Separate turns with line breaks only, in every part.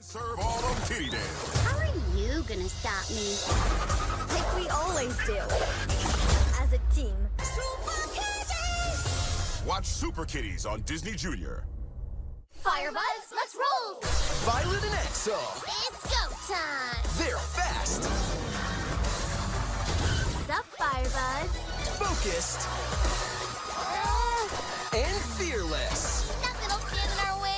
serve all them kitty dance.
How are you gonna stop me?
Like we always do. As a team.
Super Kitties!
Watch Super Kitties on Disney Junior.
Firebuds, let's roll!
Violet and Exo.
It's go time!
They're fast,
What's up, Firebuds?
focused, and fearless.
Nothing will stand in our way.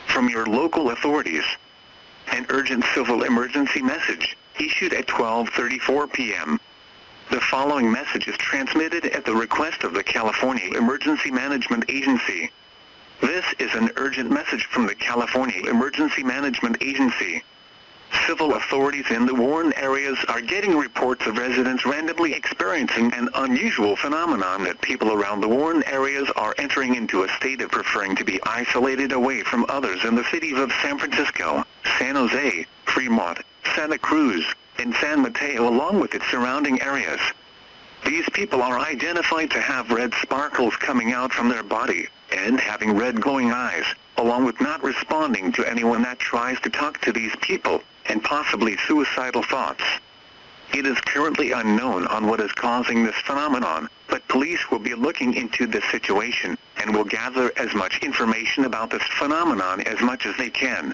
From your local authorities. An urgent civil emergency message issued at 12:34 p.m. The following message is transmitted at the request of the California Emergency Management Agency. This is an urgent message from the California Emergency Management Agency. Civil authorities in the Warren areas are getting reports of residents randomly experiencing an unusual phenomenon that people around the Warren areas are entering into a state of preferring to be isolated away from others in the cities of San Francisco, San Jose, Fremont, Santa Cruz, and San Mateo along with its surrounding areas. These people are identified to have red sparkles coming out from their body, and having red glowing eyes, along with not responding to anyone that tries to talk to these people, and possibly suicidal thoughts. It is currently unknown on what is causing this phenomenon, but police will be looking into this situation, and will gather as much information about this phenomenon as much as they can.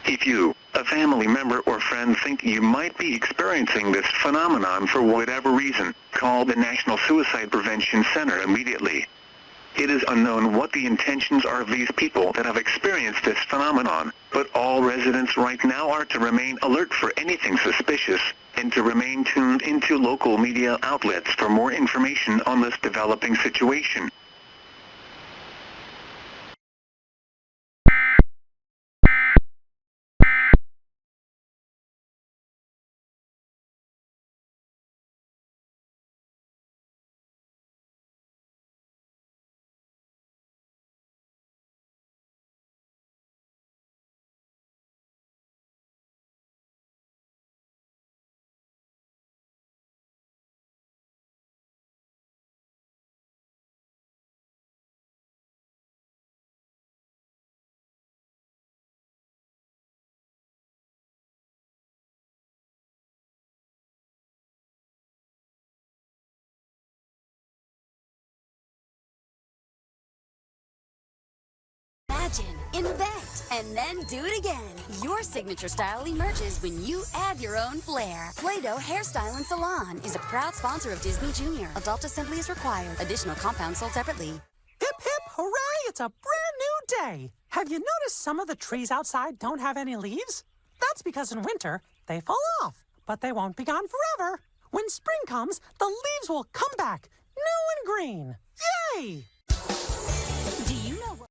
If you, a family member or friend think you might be experiencing this phenomenon for whatever reason, call the National Suicide Prevention Center immediately. It is unknown what the intentions are of these people that have experienced this phenomenon, but all residents right now are to remain alert for anything suspicious, and to remain tuned into local media outlets for more information on this developing situation.
Imagine, invent, and then do it again. Your signature style emerges when you add your own flair. Play-Doh Hairstyle and Salon is a proud sponsor of Disney Junior. Adult assembly is required. Additional compounds sold separately.
Hip, hip, hooray! It's a brand new day! Have you noticed some of the trees outside don't have any leaves? That's because in winter, they fall off. But they won't be gone forever. When spring comes, the leaves will come back, new and green. Yay!
Do you know what...